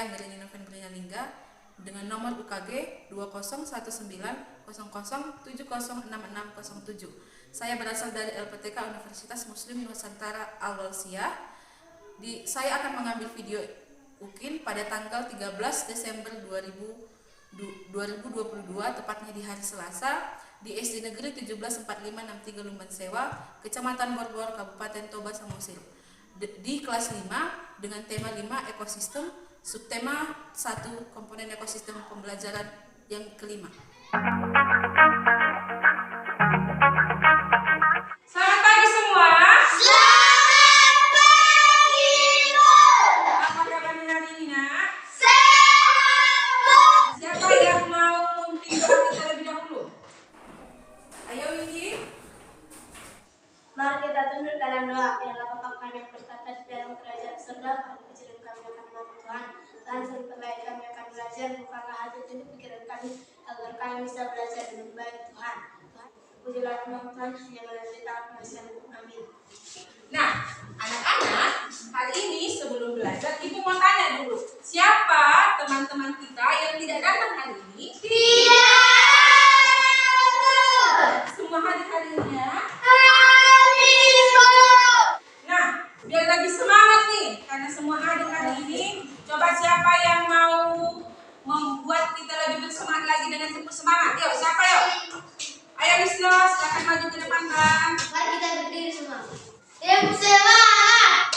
Anggreni Noven Lingga dengan nomor UKG 201900706607. Saya berasal dari LPTK Universitas Muslim Nusantara Al-Walsiyah. Saya akan mengambil video UKIN pada tanggal 13 Desember 2022, tepatnya di hari Selasa, di SD Negeri 174563 Lumban Sewa, Kecamatan Borbor, Kabupaten Toba Samosir. Di kelas 5 dengan tema 5 ekosistem, subtema 1 komponen ekosistem pembelajaran yang kelima. Selamat pagi semua. Selamat pagi, Bu. Apa kabarnya hari ini, Nak? Sehat, Bu. Siapa yang mau memimpin doa kita lebih dahulu? Ayo, Yudi. Mari kita tunduk dalam doa. Biarlah Bapa kami yang berkata di dalam kerajaan surga, kami kecil kami akan nama Tuhan. Dan setelah kami akan belajar, bukalah hati dan pikiran kami agar kami bisa belajar dengan baik, Tuhan. Pujilah nama Tuhan yang menceritakan penasihat. Amin. Nah, anak-anak, hari ini sebelum belajar, Ibu mau tanya dulu, siapa teman-teman kita yang tidak datang hari ini? Semua hari-harinya. Nah, biar lebih semangat nih, karena semua hadir hari ini. Coba siapa yang mau membuat kita lebih bersemangat lagi dengan tipu semangat? Yuk, siapa yuk? Ayo Wisnu, silakan maju ke depan kan. Mari kita berdiri semua. Tim semangat.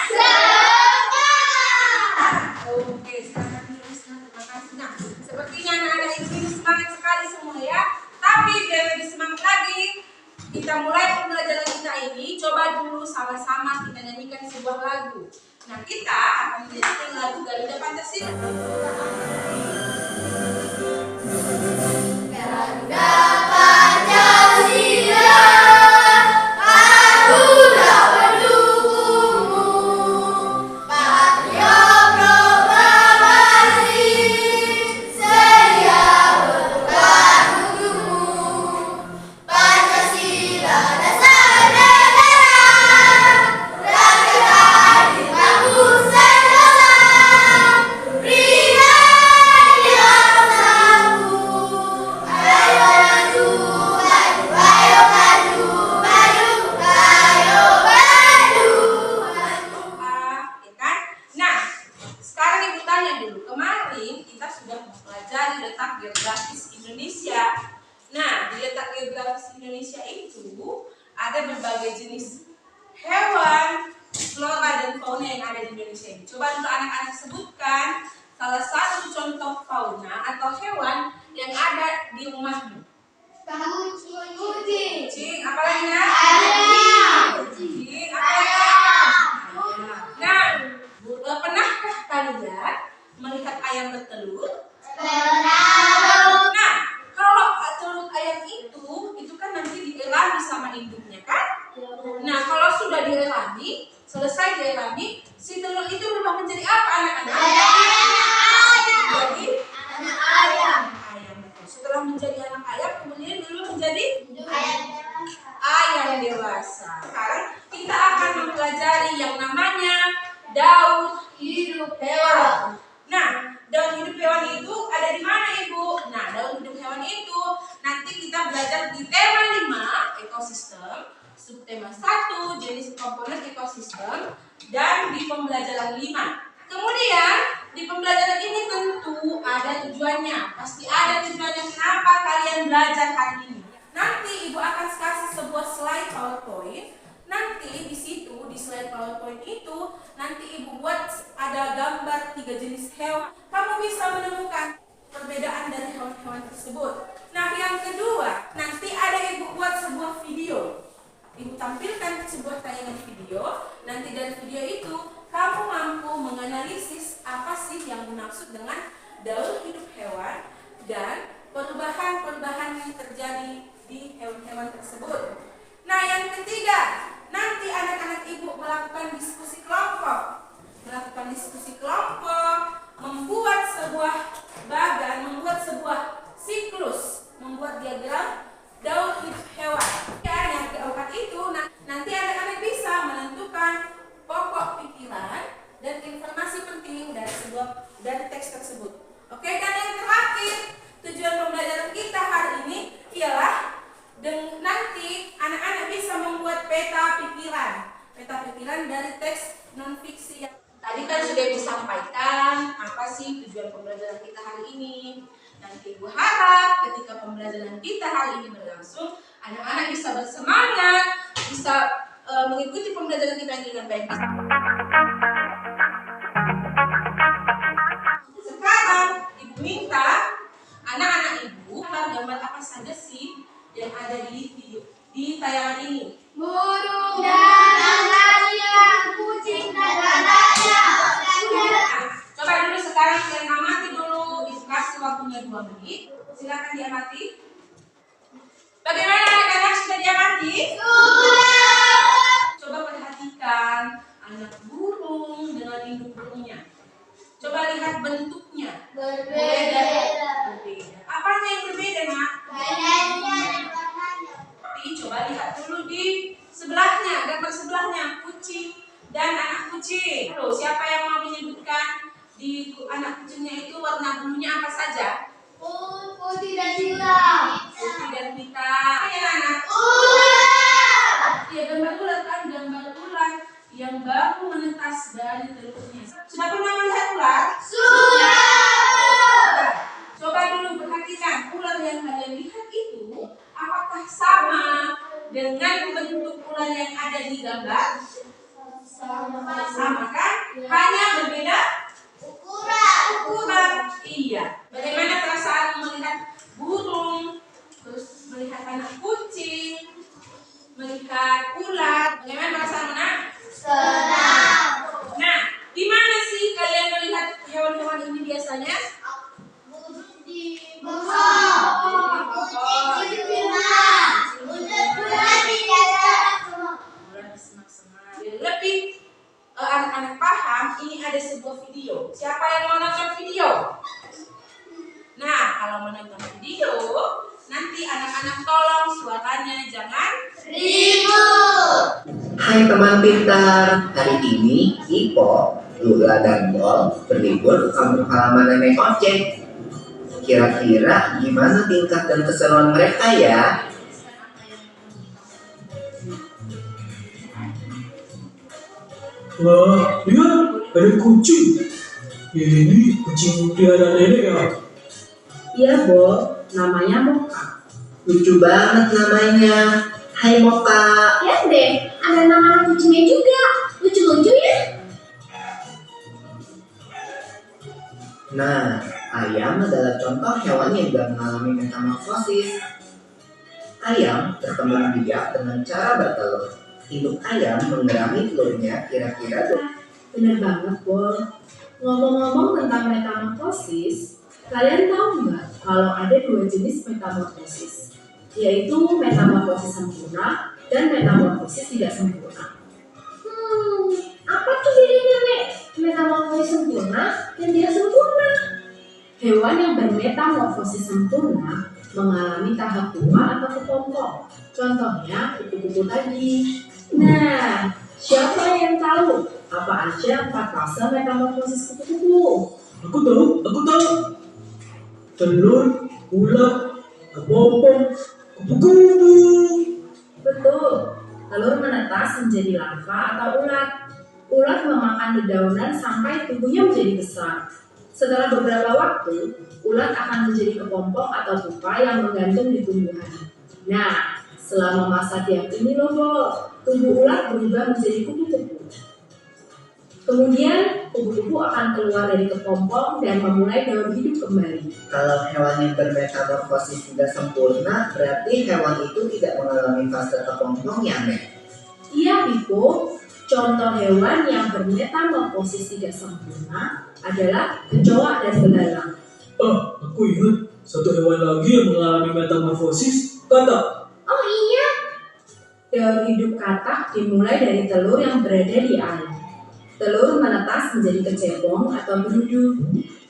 Semangat. Oke, silakan dulu Wisnu. Terima kasih. Nah, sepertinya anak-anak ini semangat sekali semua ya. Tapi biar lebih semangat lagi, kita mulai pembelajaran kita ini. Coba dulu sama-sama kita nyanyikan sebuah lagu. Nah, kita akan menyanyikan lagu Garuda Pancasila. Garuda Pancasila, Garuda pendukungmu, Patrio Proklamasi, sedia berkorban untukmu. Pancasila dasar negara, rakyat adil makmur sentosa, prima di bangsamu. Ayo maju, maju, ayo maju, maju, ayo maju, maju. Ya kan? Nah, sekarang Ibu tanya dulu. Kemarin kita sudah mempelajari letak geografis Indonesia. Nah, di letak geografis Indonesia itu ada berbagai jenis hewan, flora dan fauna yang ada di Indonesia ini. Coba dulu anak-anak sebutkan salah satu contoh fauna atau hewan yang ada di rumahmu. Kucing, Kucing, apa lagi ya? ayam, Kucing, apa lagi? Ayam. Nah, pernahkah kalian melihat ayam bertelur? pernah. Nah, kalau telur ayam itu kan nanti dielami sama induknya kan? Nah, kalau sudah dielami, selesai dielami, si telur itu berubah menjadi apa anak-anak? Jadi Anak ayam, ayam betul. Setelah menjadi anak ayam, kemudian dulu menjadi ayam ayam dewasa. Sekarang kita akan mempelajari yang namanya daur hidup hewan. Nah, daur hidup hewan itu ada di mana, Ibu? Nah, daur hidup hewan itu nanti kita belajar di tema 5 ekosistem, subtema 1 jenis komponen ekosistem, dan di pembelajaran 5. Kemudian di pembelajaran ini tentu ada tujuannya. Pasti ada tujuannya kenapa kalian belajar hari ini. Nanti Ibu akan kasih sebuah slide PowerPoint. Nanti di situ di slide PowerPoint itu nanti Ibu buat ada gambar 3 jenis hewan. Kamu bisa menemukan perbedaan dari hewan-hewan tersebut. Nah, yang kedua, nanti ada Ibu buat sebuah video. Ibu tampilkan sebuah tayangan video. Nanti dari video itu kamu mampu menganalisis apa sih yang dimaksud dengan daur hidup hewan dan perubahan-perubahan yang terjadi di hewan-hewan tersebut. Nah, yang ketiga, nanti anak-anak Ibu melakukan diskusi kelompok. Membuat sebuah bagan, membuat sebuah siklus, membuat diagram daur hidup hewan. Dan yang keempat itu nanti anak-anak bisa menentukan Dan Ibu harap ketika pembelajaran kita hari ini berlangsung, anak-anak bisa bersemangat, bisa mengikuti pembelajaran kita dengan baik. Sekarang Ibu minta anak-anak Ibu gambar apa saja sih yang ada di video di tayangan ini. Burung dan gajahnya, kucing dan gajahnya. Coba dulu sekarang kalian amati dulu, dikasih waktunya 2 menit. Silakan diamati. Bagaimana anak-anak, sudah diamati? Sudah. Coba perhatikan anak burung dengan induk burungnya. Coba lihat bentuknya. Berbeda. Berbeda. Apanya yang berbeda, Nak? Gajahnya dan warnanya. Tapi coba lihat dulu di sebelahnya, gambar sebelahnya, kucing dan anak kucing. Loh, siapa yang mau menyebutkan di anak kucingnya itu warna bulunya apa saja? Putih dan hitam. Putih dan hitam. Apa ya, anak? Ular. Iya, gambar ular kan, gambar ular yang baru menetas dari telurnya. Sudah pernah melihat ular? Sudah. Coba dulu perhatikan ular yang kalian lihat itu apakah sama dengan bentuk ular yang ada di gambar? Sama kan? Hanya berbeda ukuran. Iya. Bagaimana perasaan melihat burung, terus melihat anak kucing, melihat ular? Bagaimana perasaan, Nak? Senang. Nah, di mana sih kalian melihat hewan-hewan ini biasanya? Di pohon. Kucing di rumah. Ular di dalam. Ular di semak-semak. Biar lebih anak-anak paham, ini ada sebuah video. Siapa yang mau nonton video? Nah, kalau mau nonton video, nanti anak-anak tolong suaranya jangan Ribut. Hai teman pintar, hari ini Ipo, Lula, dan Bol berlibur ke kampung halaman nenek ojek. Kira-kira gimana tingkat dan keseruan mereka ya? Wah, lihat ada kucing. Ini kucing peliharaan nenek ya. Iya, Bo. Namanya Moka. Lucu banget namanya. Hai Moka. Lihat deh, ada nama kucingnya juga. Lucu-lucu ya. Nah, ayam adalah contoh hewan yang juga mengalami metamorfosis. Ayam berkembang biak dengan cara bertelur. Induk ayam menggerami telurnya kira-kira Bener banget, Bo. Ngomong-ngomong tentang metamorfosis, kalian tahu nggak kalau ada 2 jenis metamorfosis, yaitu metamorfosis sempurna dan metamorfosis tidak sempurna. Apa tuh bedanya, Nek? Metamorfosis sempurna dan tidak sempurna. Hewan yang bermetamorfosis sempurna mengalami tahap tua atau kepompong. Contohnya kupu-kupu tadi. Nah, siapa yang tahu apa aja 4 fase metamorfosis kupu-kupu? Aku tahu. Telur, ulat, kepompong, kupu-kupu. Betul, telur menetas menjadi larva atau ulat. Ulat memakan dedaunan sampai tubuhnya menjadi besar. Setelah beberapa waktu, ulat akan menjadi kepompong atau pupa yang menggantung di tumbuhan. Nah, selama masa diam ini loh, Bo, tubuh ulat berubah menjadi kupu-kupu. Kemudian, kupu-kupu akan keluar dari kepompong dan memulai daur hidup kembali. Kalau hewan yang bermetamorfosis tidak sempurna, berarti hewan itu tidak mengalami fase kepompong ya, Nek? Iya, Pipo. Contoh hewan yang bermetamorfosis tidak sempurna adalah kecoa dan belalang. Aku ingat satu hewan lagi yang mengalami metamorfosis, katak. Oh iya, Daur hidup katak dimulai dari telur yang berada di air. Telur menetas menjadi kecebong atau berudu.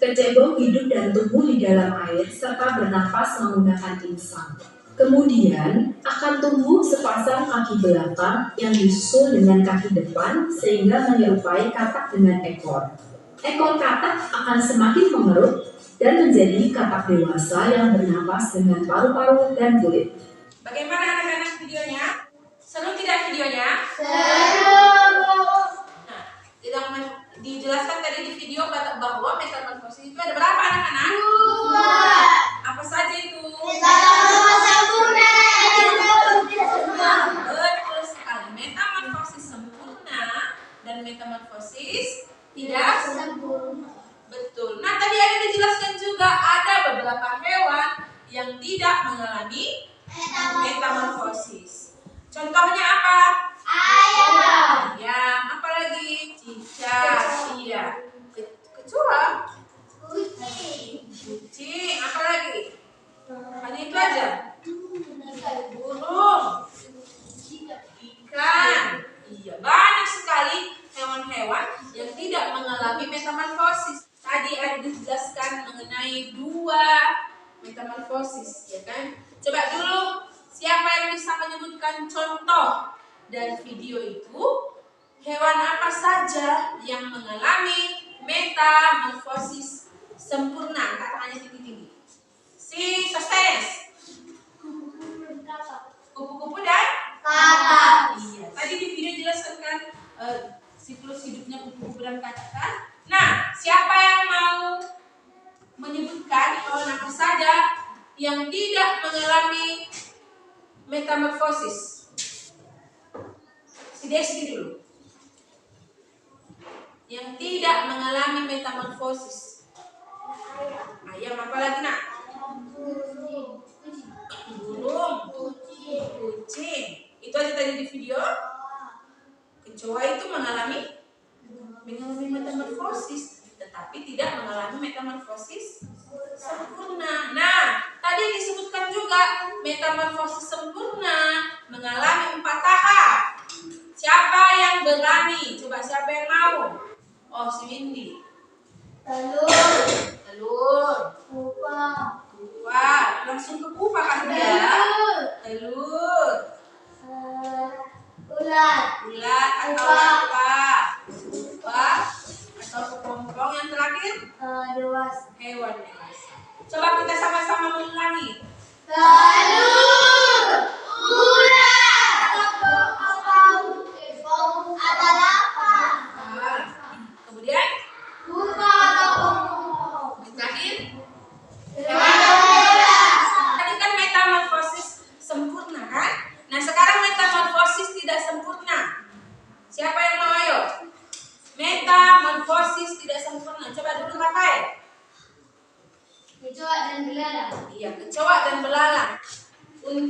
Kecebong hidup dan tumbuh di dalam air serta bernafas menggunakan insang. Kemudian akan tumbuh sepasang kaki belakang yang disusul dengan kaki depan sehingga menyerupai katak dengan ekor. Ekor katak akan semakin mengerut dan menjadi katak dewasa yang bernafas dengan paru-paru dan kulit. Bagaimana anak-anak videonya? Seru tidak videonya? seru. Nah, tidak dijelaskan tadi di video bahwa metamorfosis itu ada berapa anak-anak? 2. Contohnya apa? Ayam. Ayam. Apa lagi? Cicak. Iya. Kecoa. Kucing. Apa lagi? Hanya itu aja. Burung. Ikan. Iya, banyak sekali hewan-hewan yang tidak mengalami metamorfosis. Tadi ada dijelaskan mengenai 2 metamorfosis, ya kan? Coba dulu, siapa yang bisa menyebutkan contoh dari video itu? Hewan apa saja yang mengalami metamorfosis sempurna? Katakannya tinggi-tinggi. Si Sostenes. Kupu-kupu dan Kakak. iya. Tadi di video jelaskan kan siklus hidupnya kupu-kupu dan katak kan? Nah, siapa yang mau menyebutkan hewan apa saja yang tidak mengalami metamorfosis? Si Desti dulu. Yang tidak mengalami metamorfosis. Ayam apa lagi nak? Burung, kucing. Itu aja tadi di video. Kecoa itu mengalami metamorfosis, tetapi tidak mengalami metamorfosis sempurna. Nah, tadi disebutkan juga metamorfosis sempurna mengalami 4 tahap. Siapa yang berani? Coba siapa yang mau? Oh, si Windy. Telur. Kupa. Langsung ke kupa kan dia? Telur. Ulat atau apa? Kupa atau kepompong. Yang terakhir? Hewan dewasa. Coba kita sama-sama mengulangi. Telur, ulat, adalah apa? Nah, kemudian Kupa atau yang terakhir. hewan. Tadi kan metamorfosis sempurna kan? Nah, sekarang metamorfosis tidak sempurna. Siapa yang mau ayo? Metamorfosis tidak sempurna. Coba dulu Rafael. Kecoa dan belalang. Iya, kecoa dan belalang.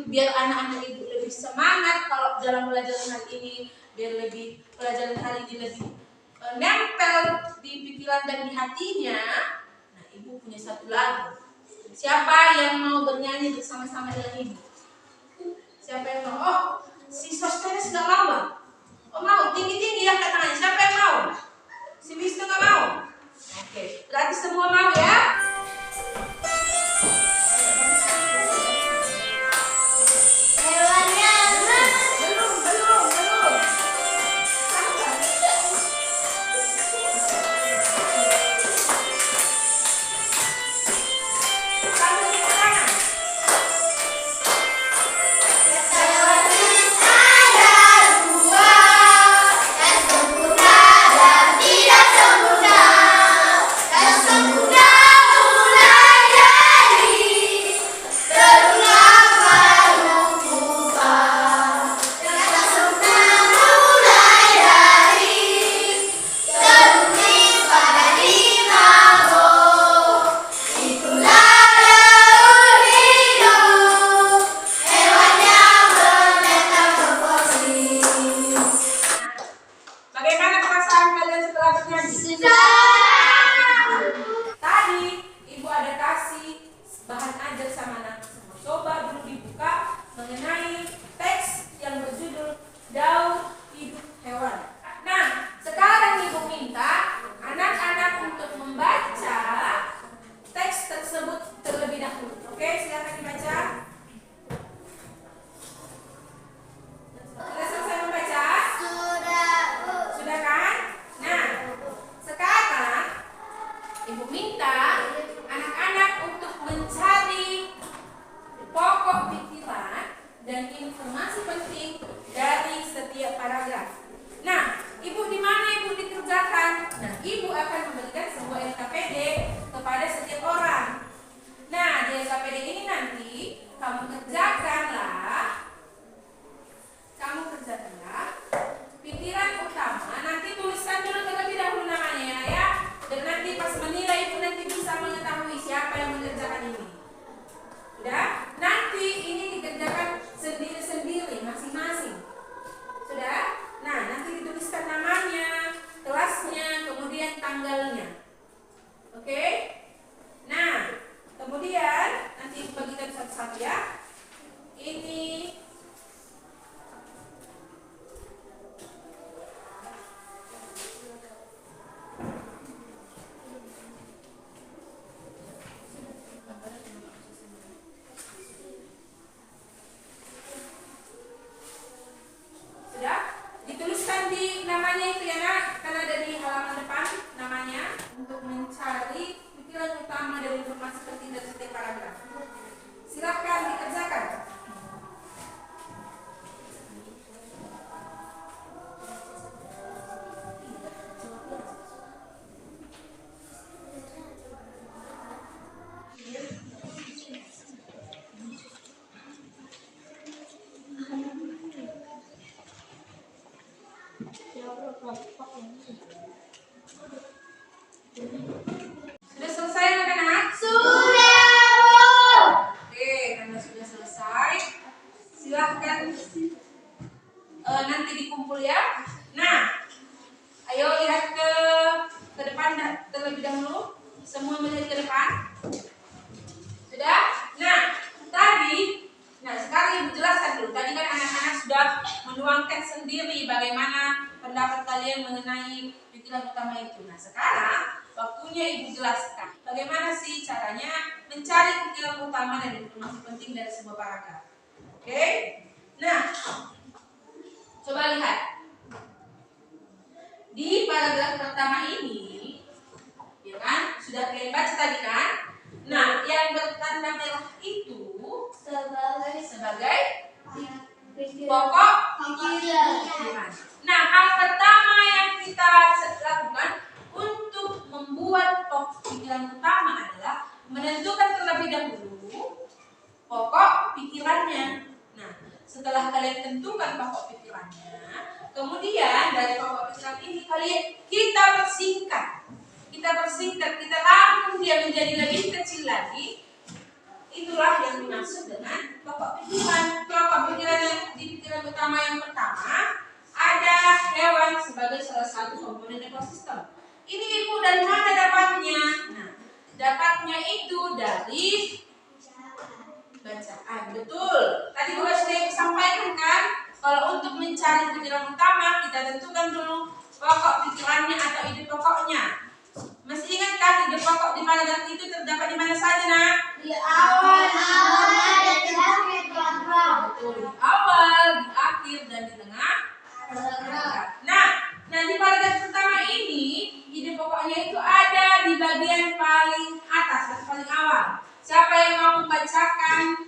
Biar anak-anak ibu lebih semangat kalau dalam belajar hari ini, biar lebih pelajaran hari ini lebih nempel di pikiran dan di hatinya. Nah, ibu punya satu lagu. Siapa yang mau bernyanyi bersama-sama dengan ibu? Siapa yang mau? Oh, si Sostenes nggak mau bang? Oh mau, tinggi-tinggi ya tangannya. Siapa yang mau? Si Wisnu nggak mau? Oke, berarti semua mau ya? Hewannya Belum. Sampai di mana? sempurna dan tidak sempurna. Kemudian nanti bagikan satu-satu ya. Ini sudah dituliskan di namanya itu ya nak, kan ada di halaman depan namanya untuk mencari pikiran utama dari informasi penting dari setiap paragraf. Silahkan dikerjakan. Sudah selesai anak-anak? Oke, karena sudah selesai, silahkan nanti dikumpul ya. Nah, ayo lihat ke depan terlebih dahulu. Semua melihat ke depan. Sudah? Nah, sekarang Ibu jelaskan dulu. Tadi kan anak-anak sudah menuangkan sendiri bagaimana pendapat kalian mengenai pikiran utama itu. Nah, sekarang waktunya Ibu jelaskan bagaimana sih caranya mencari pikiran utama dan informasi penting dari sebuah paragraf. Oke? Nah, coba lihat. Di paragraf pertama ini, ya kan? Sudah kalian baca tadi kan? Nah, yang bertanda merah itu sebagai pokok pikiran. Nah, hal pertama yang kita lakukan untuk membuat pokok pikiran utama adalah menentukan terlebih dahulu pokok pikirannya. Nah, setelah kalian tentukan pokok pikirannya, kemudian dari pokok pikiran ini kita persingkat, kita rangkum dia menjadi lebih kecil lagi. Itulah yang dimaksud dengan pokok pikiran. Pokok pikiran yang di pikiran utama yang pertama ada hewan sebagai salah satu komponen ekosistem. Ini Ibu dari mana dapatnya? Nah, dapatnya itu dari bacaan. Betul. Tadi juga sudah sampaikan kan, kalau untuk mencari pikiran utama kita tentukan dulu pokok pikirannya atau ide pokoknya. Masih ingat kan ide pokok di paragraf itu terdapat di mana saja nak? Di awal dan di akhir. Betul, di awal, di akhir dan di tengah. Nah, di paragraf pertama ini ide pokoknya itu ada di bagian paling atas atau paling awal. Siapa yang mau membacakan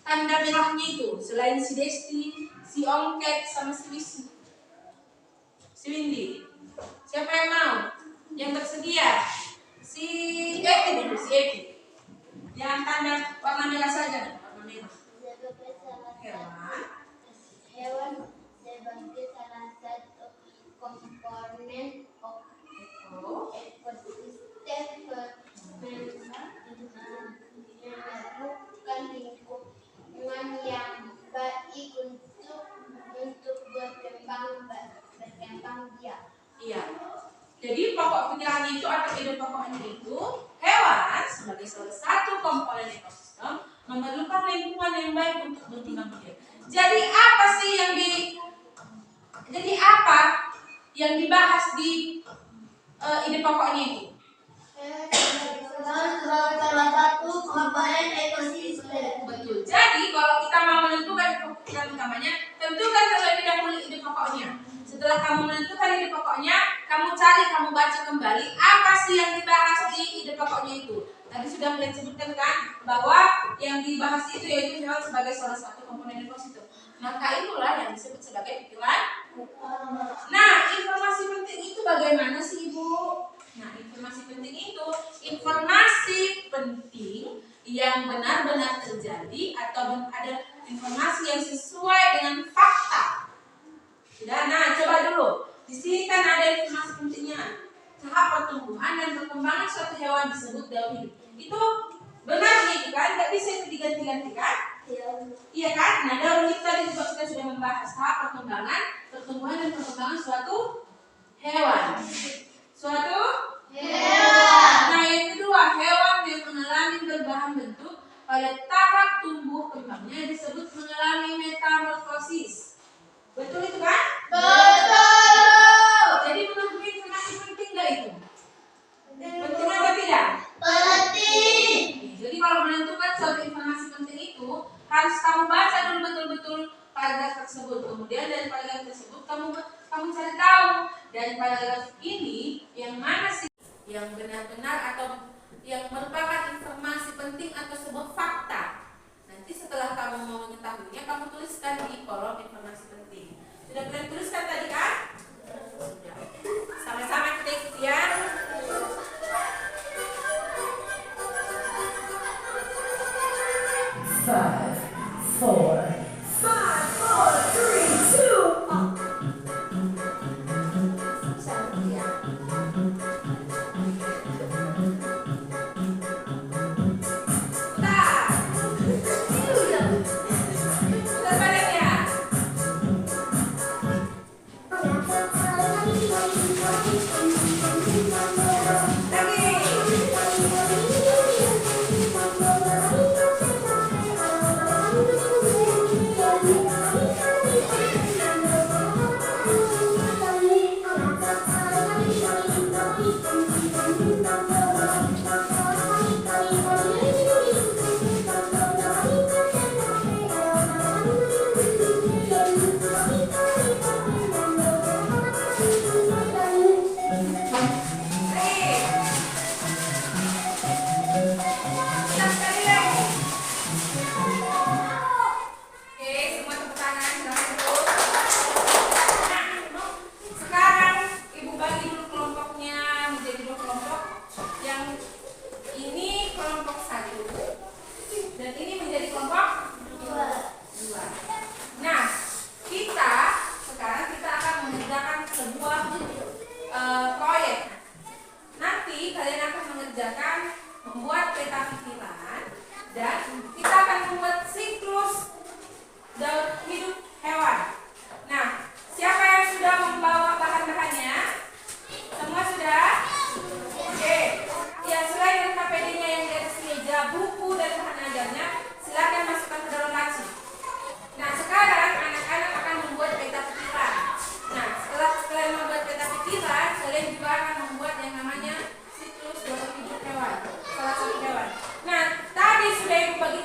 tanda merahnya itu selain si Desti, si Ongket sama si Wisnu, si Windy? Siapa yang mau? Yang tersedia si Eti dulu, si Eti. Yang tanda warna merah saja, warna merah. Hewan sebagai salah satu komponen ekosistem memerlukan lingkungan yang baik untuk berkembang biak. Iya. Jadi pokok pikirannya itu atau ide pokoknya itu hewan sebagai salah satu komponen ekosistem memerlukan lingkungan yang baik untuk berkembang biak. Jadi apa yang dibahas di ide pokoknya itu? Sebagai salah satu komponen ekosistem. Betul. Jadi kalau kita mau menentukan pikiran utamanya, tentukan terlebih dahulu ide pokoknya. Setelah kamu menentukan ide pokoknya, kamu baca kembali apa sih yang dibahas di ide pokoknya itu. Tadi sudah kalian sebutkan kan bahwa yang dibahas itu yaitu hewan sebagai salah satu komponen ekosistem. Maka itulah yang disebut sebagai pikiran. Nah, informasi penting itu bagaimana sih Ibu? Nah, informasi penting itu informasi penting yang benar-benar terjadi atau ada informasi yang sesuai dengan fakta. Sudah, nah coba dulu. Di sini kan ada informasi pentingnya. Tahap pertumbuhan dan perkembangan suatu hewan disebut daur hidup. Itu benar gitu kan? Gak bisa itu diganti-ganti kan? Iya kan? Nah, daur hidup tadi juga kita sudah membahas tahap perkembangan, pertumbuhan dan perkembangan suatu hewan. Nah, yang kedua, hewan yang mengalami berbagai berbahan bentuk pada tahap tumbuh kembangnya disebut mengalami metamorfosis. Betul itu kan? Betul. Jadi menurut informasi penting nggak itu? Penting atau tidak? Penting. Jadi kalau menentukan suatu informasi penting itu harus kamu baca dulu betul-betul paragraf tersebut. Kemudian dari paragraf tersebut kamu cari tahu dari paragraf ini yang mana sih yang benar-benar atau yang merupakan informasi penting atau sebuah fakta. Nanti setelah kamu mau mengetahuinya, kamu tuliskan di kolom informasi penting. Sudah pernah tuliskan tadi kan? Sudah. Sama-sama kita ikuti ya. Five, four, three, two. Sudah pada ya? Oke, semua tepuk tangan, jangan terus. Nah, sekarang ibu bagi dulu kelompoknya menjadi dua kelompok. Yang ini kelompok 1 dan ini menjadi kelompok 2. Nah, sekarang kita akan mengerjakan sebuah proyek. Nanti kalian akan mengerjakan membuat peta pikiran dan kita akan membuat siklus daur hidup hewan. Nah, siapa yang sudah membawa bahan-bahannya? Semua sudah? Oke. Ya, selain LKPD-nya yang di atas meja, buku dan bahan ajarnya, silakan masukkan ke dalam laci. Nah, sekarang anak-anak akan membuat peta pikiran. Nah, setelah kalian membuat peta pikiran, kalian juga akan membuat yang namanya siklus daur hidup hewan, salah satu hewan. Nah, tadi sudah ibu bagi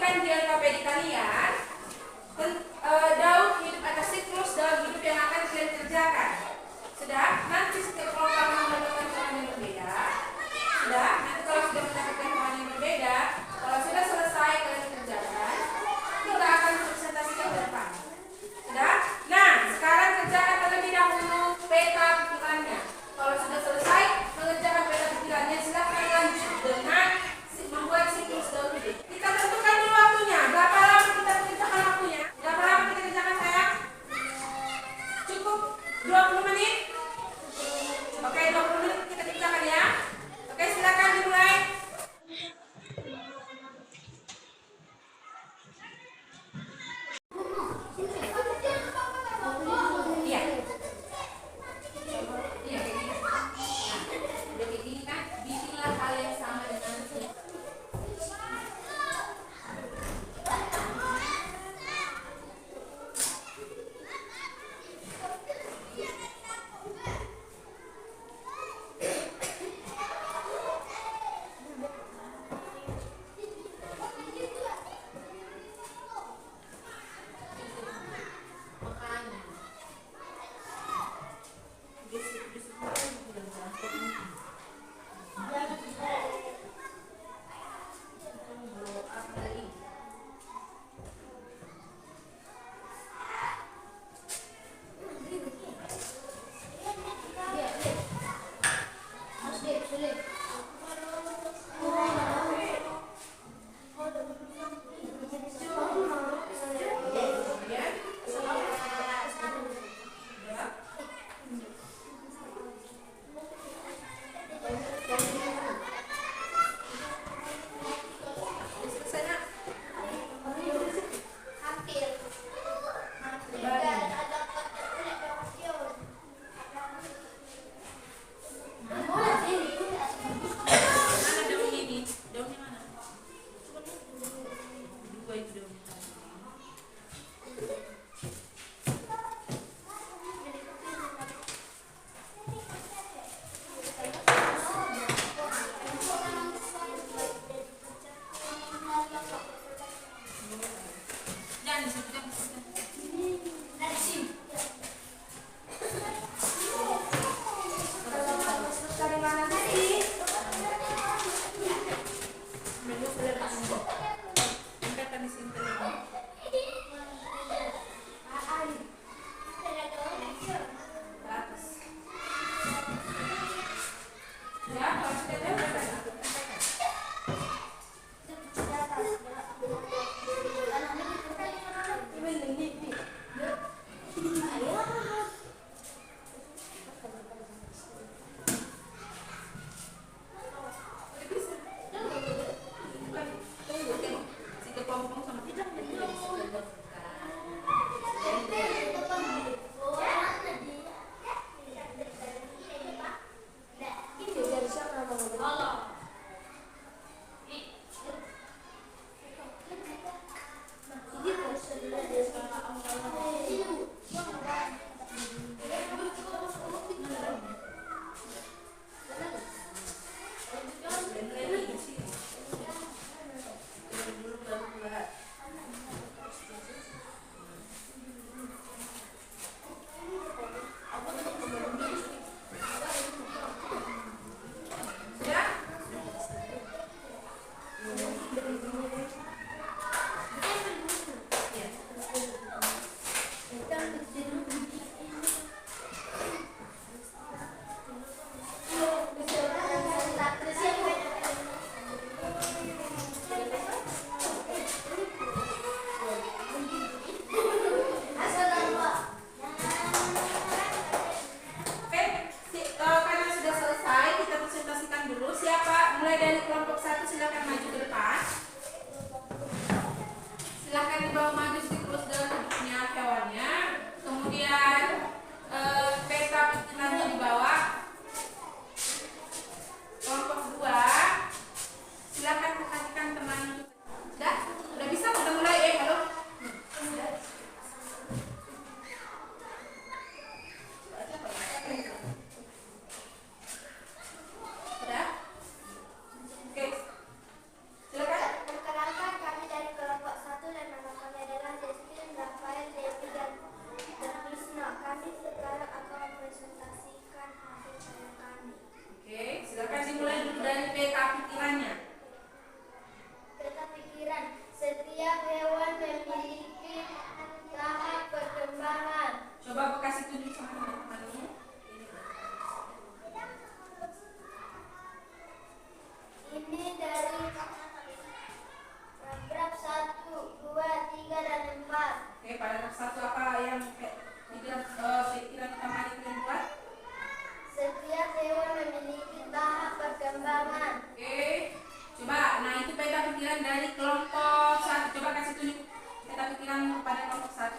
pikiran pada kelompok 1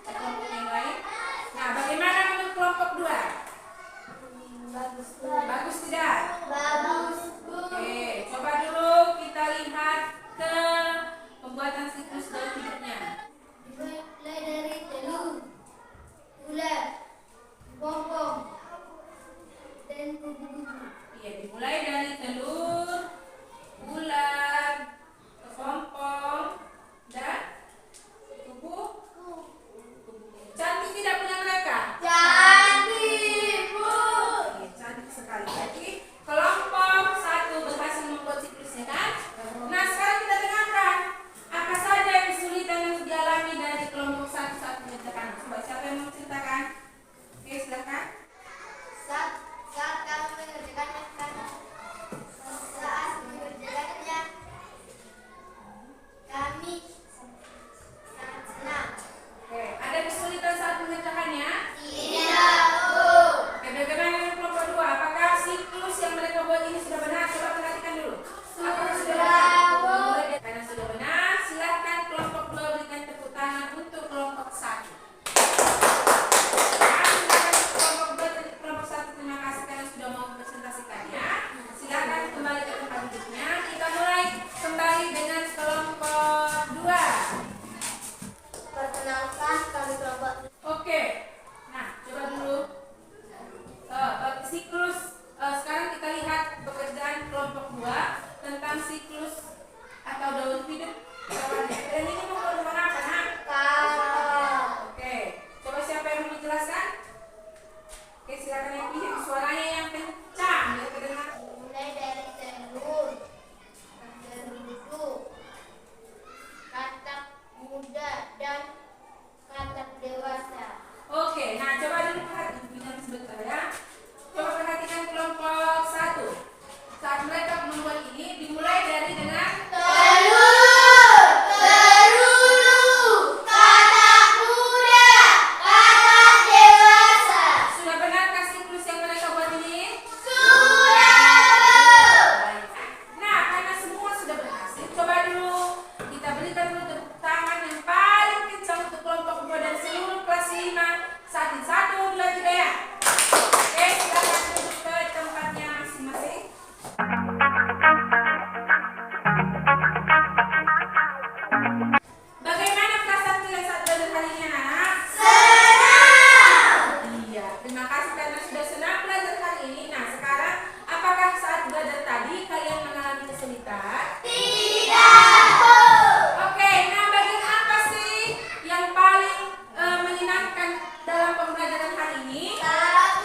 dan kelompok yang lain. Nah, bagaimana menurut kelompok 2? Bagus. Bagus tidak? Bagus. Oke, coba dulu kita lihat ke pembuatan siklus daur hidupnya. Mulai dari telur, ular, bongbong, dan kupu-kupu. Iya, dimulai dari telur, ular, kepompong, dan kupu-kupu. Cantik tidak punya mereka? Cantik, Bu. Iya, cantik sekali. Jadi kelompok 1 berhasil membuat siklusnya kan? Nah, sekarang kita dengarkan apa saja kesulitan yang dialami dari kelompok 1 saat mengerjakan. Coba siapa yang mau ceritakan? Oke, silakan. Saat kami mengerjakannya, kami sangat senang. Oke, ada kesulitan saat mengerjakannya? Tidak, Bu. Oke, bagaimana dengan kelompok 2? Apakah siklus yang mereka buat ini sudah benar? Coba perhatikan dulu. Apakah sudah benar? Karena sudah benar, silakan kelompok 2 berikan tepuk tangan untuk kelompok 1. Kelompok 1 terima kasih karena sudah mau presentasikannya. Silakan kembali ke tempat duduknya. Kita mulai kembali dengan kelompok 2. Perkenalkan kami kelompok. Oke, nah coba dulu siklus. Sekarang kita lihat pekerjaan kelompok 2 tentang siklus atau daur hidup hewannya. Dan ini mau berhubungan apa, nak? Oke, coba siapa yang mau menjelaskan? Oke, silakan yang pilih suaranya yang kencang biar kedengar. Mulai dari telur, geruduk, katak muda, dan katak dewasa. Oke, nah coba dulu perhatikan sebentar ya. Coba perhatikan kelompok 1. Saat mereka membuat ini dimulai dari dengan Telur, geruduk, katak muda, katak dewasa. sudah benarkah siklus yang mereka buat ini? Sudah. Nah, karena semua sudah berhasil, coba dulu kita berikan dulu tepuk tangan yang paling kencang untuk kelompok 2 dan seluruh kelas 5. Saat ini 1, 2, 3 ya. Oke, silakan duduk ke tempatnya masing-masing. Bagaimana perasaan kalian saat belajar hari ini, anak? Iya, terima kasih karena sudah senang belajar hari ini. Nah, sekarang apakah saat belajar tadi kalian mengalami kesulitan? Oke, nah bagian apa sih yang paling menyenangkan dalam pembelajaran hari ini? Saat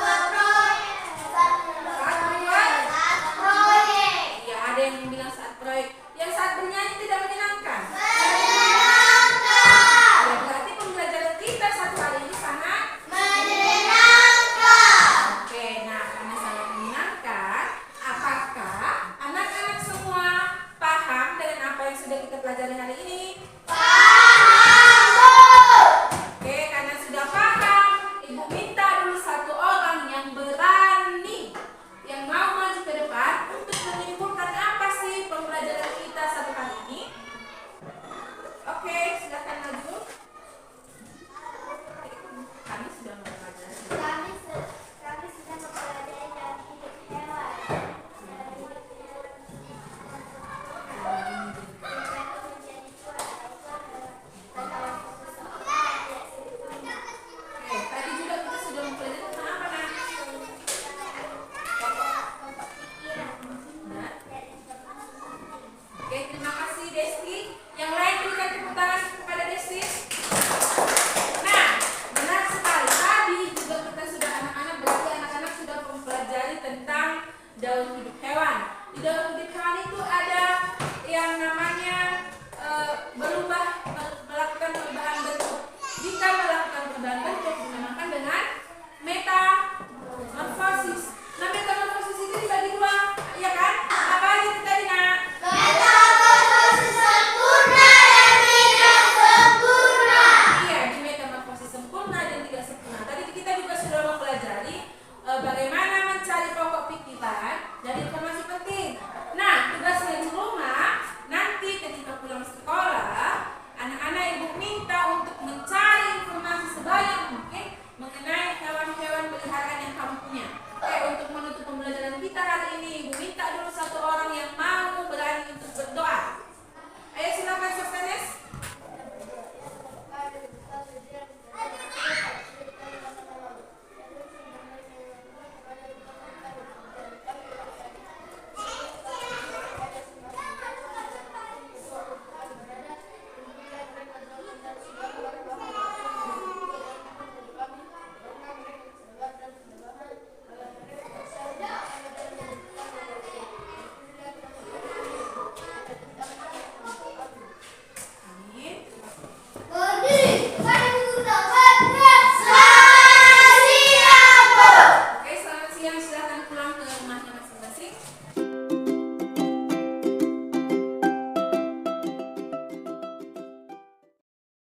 proyek. Iya, ada yang bilang saat proyek. Yang saat bernyanyi tidak menyenangkan? Ya, berarti pembelajaran kita satu hari ini sangat Oke, nah karena sangat menyenangkan, apakah anak-anak semua paham dengan apa yang sudah kita pelajari hari ini?